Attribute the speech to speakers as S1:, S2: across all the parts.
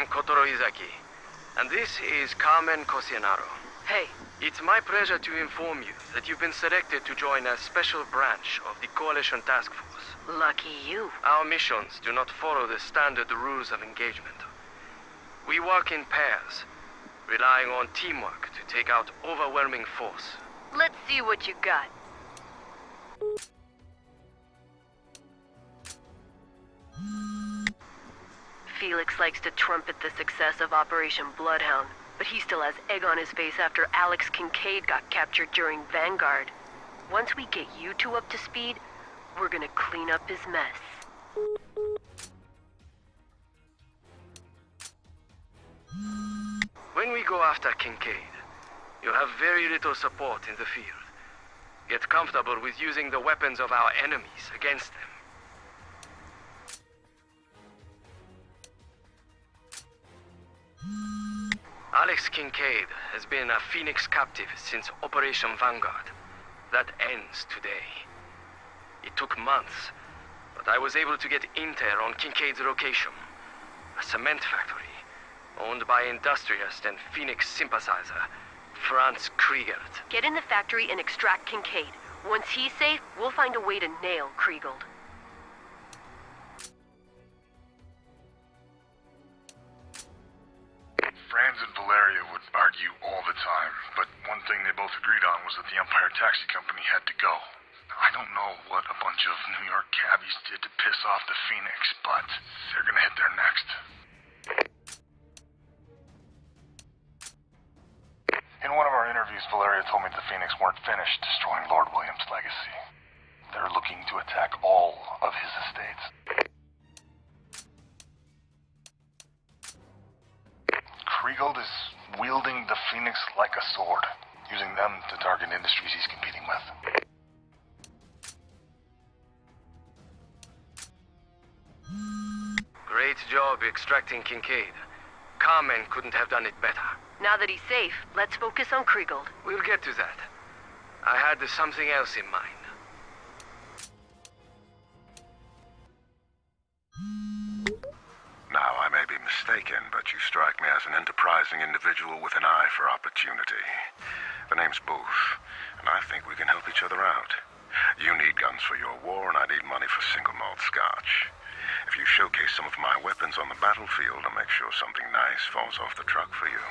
S1: I'm Kotaro Izaki, and this is Carmen Cosianaro.
S2: Hey.
S1: It's my pleasure to inform you that you've been selected to join a special branch of the Coalition Task Force.
S2: Lucky you.
S1: Our missions do not follow the standard rules of engagement. We work in pairs, relying on teamwork to take out overwhelming force.
S2: Let's see what you got. Felix likes to trumpet the success of Operation Bloodhound, but he still has egg on his face after Alex Kincaid got captured during Vanguard. Once we get you two up to speed, we're gonna clean up his mess.
S1: When we go after Kincaid, you'll have very little support in the field. Get comfortable with using the weapons of our enemies against them. Alex Kincaid has been a Phoenix captive since Operation Vanguard. That ends today. It took months, but I was able to get intel on Kincaid's location. A cement factory, owned by industrialist and Phoenix sympathizer, Franz Kriegelt.
S2: Get in the factory and extract Kincaid. Once he's safe, we'll find a way to nail Kriegelt.
S3: Franz and Valeria would argue all the time, but one thing they both agreed on was that the Empire Taxi Company had to go. I don't know what a bunch of New York cabbies did to piss off the Phoenix, but they're gonna hit there next. In one of our interviews, Valeria told me the Phoenix weren't finished destroying Lord William's legacy. They're looking to attack all of his estates. Kriegelt is wielding the Phoenix like a sword, using them to target industries he's competing with.
S1: Great job extracting Kincaid. Carmen couldn't have done it better.
S2: Now that he's safe, let's focus on Kriegelt.
S1: We'll get to that. I had something else in mind.
S4: Now, I may be mistaken, but you strike me as an enterprising individual with an eye for opportunity. The name's Booth, and I think we can help each other out. You need guns for your war, and I need money for single malt scotch. If you showcase some of my weapons on the battlefield, I'll make sure something nice falls off the truck for you.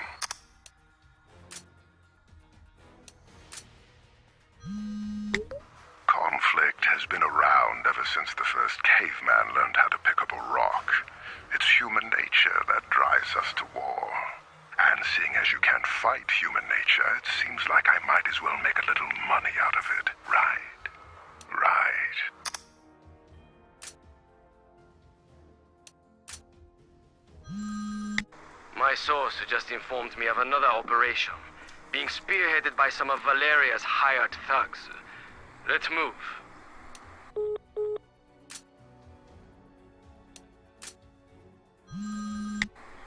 S4: Conflict has been around ever since the first caveman learned how to pick up a rock. It's human nature that drives us to war. And seeing as you can't fight human nature, it seems like I might as well make a little money out of it. Right. Right.
S1: My source just informed me of another operation, being spearheaded by some of Valeria's hired thugs. Let's move.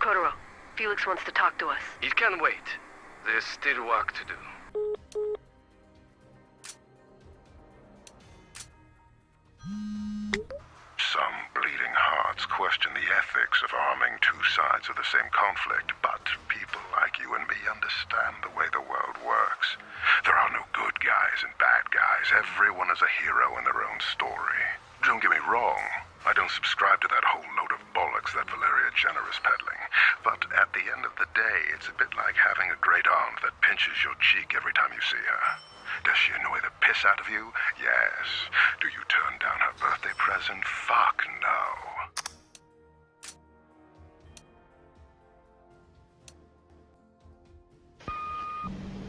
S2: Kotaro, Felix wants to talk to us.
S1: It can wait. There's still work to do.
S4: Some bleeding hearts question the ethics of arming two sides of the same conflict, but people like you and me understand the way the world works. There are no good guys and bad guys. Everyone is a hero in their own story. Don't get me wrong, I don't subscribe to that whole load of bollocks that Valeria Jenner is peddling. But at the end of the day, it's a bit like having a great aunt that pinches your cheek every time you see her. Does she annoy the piss out of you? Yes. Do you turn down her birthday present? Fuck no.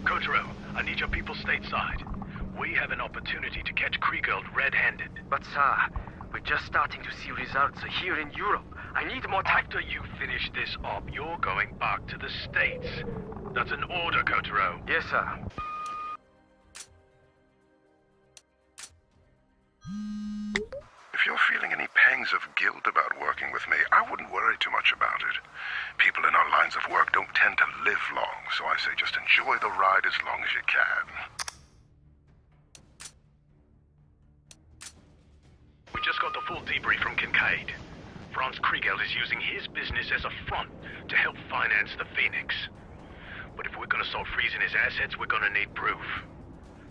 S5: Kotaro, I need your people stateside. We have an opportunity to catch Kriegelt red-handed.
S1: But sir, we're just starting to see results here in Europe. I need more time.
S5: After you finish this op, you're going back to the States. That's an order, Kotaro.
S1: Yes, sir.
S4: If you're feeling any pangs of guilt about working with me, I wouldn't worry too much about it. People in our lines of work don't tend to live long, so I say just enjoy the ride as long as you can.
S5: We just got the full debrief from Kincaid. Franz Kriegel is using his business as a front to help finance the Phoenix. But if we're gonna start freezing his assets, we're gonna need proof.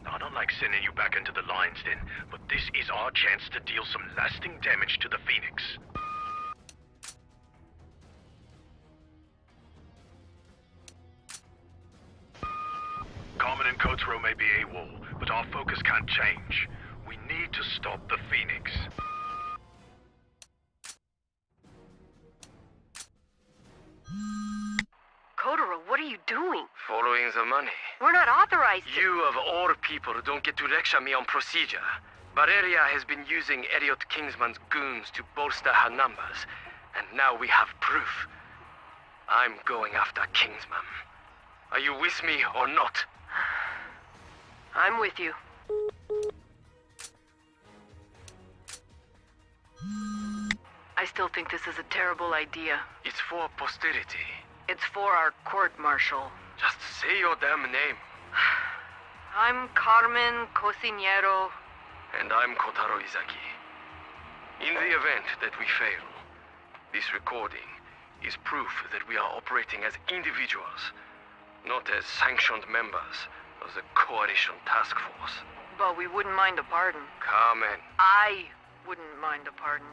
S5: Now, I don't like sending you back into the Lion's Den, but this is our chance to deal some lasting damage to the Phoenix. Carmen and Kotaro may be AWOL, but our focus can't change. We need to stop the Phoenix.
S2: Kotaro, what are you doing?
S1: Following the money.
S2: We're not authorized to...
S1: You, of all people, don't get to lecture me on procedure. Valeria has been using Elliot Kingsman's goons to bolster her numbers, and now we have proof. I'm going after Kingsman. Are you with me or not?
S2: I'm with you. I still think this is a terrible idea.
S1: It's for posterity.
S2: It's for our court-martial.
S1: Just say your damn name.
S2: I'm Carmen Cocinero.
S1: And I'm Kotaro Izaki. In the event that we fail, this recording is proof that we are operating as individuals, not as sanctioned members of the Coalition Task Force.
S2: But we wouldn't mind a pardon.
S1: Carmen.
S2: I wouldn't mind a pardon.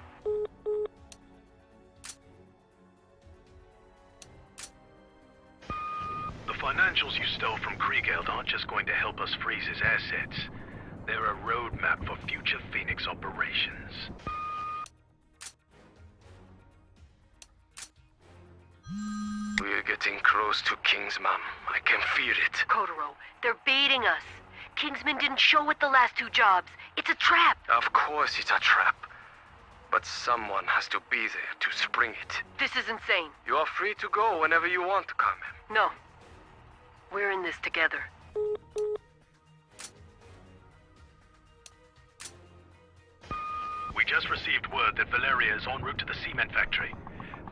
S5: The financials you stole from Kriegel aren't just going to help us freeze his assets. They're a roadmap for future Phoenix operations.
S1: We're getting close to Kingsman. I can feel it.
S2: Kotaro, they're baiting us. Kingsman didn't show at the last two jobs. It's a trap.
S1: Of course it's a trap. But someone has to be there to spring it.
S2: This is insane.
S1: You are free to go whenever you want, Carmen.
S2: No. We're in this together.
S5: We just received word that Valeria is en route to the cement factory.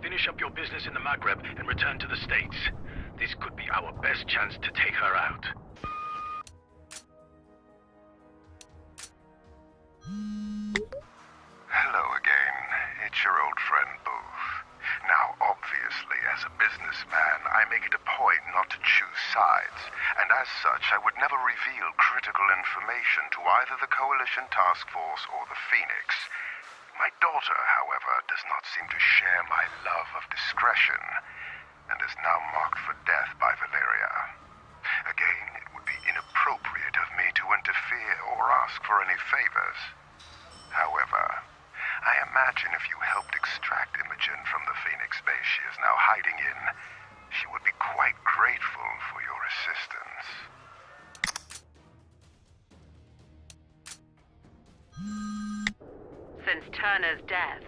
S5: Finish up your business in the Maghreb and return to the States. This could be our best chance to take her out.
S4: Hello again. It's your old friend Booth. Now, obviously, as a businessman, I make it a point not to choose sides, and as such, I would never reveal critical information to either the Coalition Task Force or the Phoenix. My daughter, however, does not seem to share my love of discretion, and is now marked for death by Valeria. Again, it would be inappropriate of me to interfere or ask for any favors. However, I imagine if you helped extract Imogen from the Phoenix base she is now hiding in, she would be quite grateful for your assistance.
S6: Since Turner's death,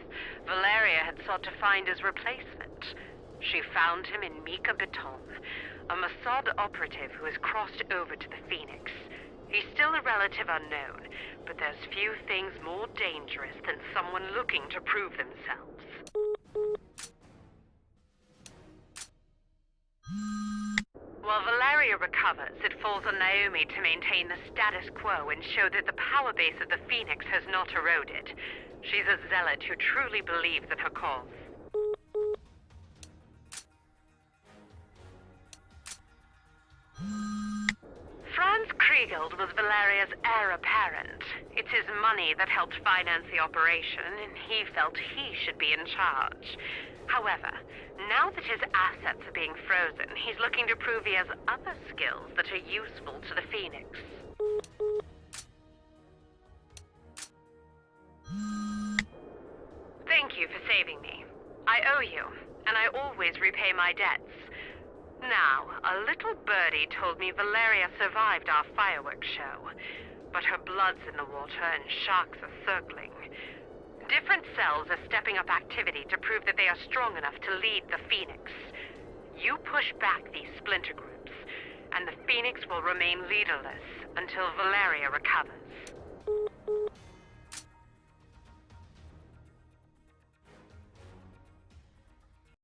S6: Valeria had sought to find his replacement. She found him in Mika Beton, a Mossad operative who has crossed over to the Phoenix. He's still a relative unknown, but there's few things more dangerous than someone looking to prove themselves. While Valeria recovers, it falls on Naomi to maintain the status quo and show that the power base of the Phoenix has not eroded. She's a zealot who truly believes in her cause. Franz Kriegel was Valeria's heir apparent. It's his money that helped finance the operation, and he felt he should be in charge. However, now that his assets are being frozen, he's looking to prove he has other skills that are useful to the Phoenix. Thank you for saving me. I owe you, and I always repay my debts. Now, a little birdie told me Valeria survived our fireworks show, but her blood's in the water and sharks are circling. Different cells are stepping up activity to prove that they are strong enough to lead the Phoenix. You push back these splinter groups, and the Phoenix will remain leaderless until Valeria recovers.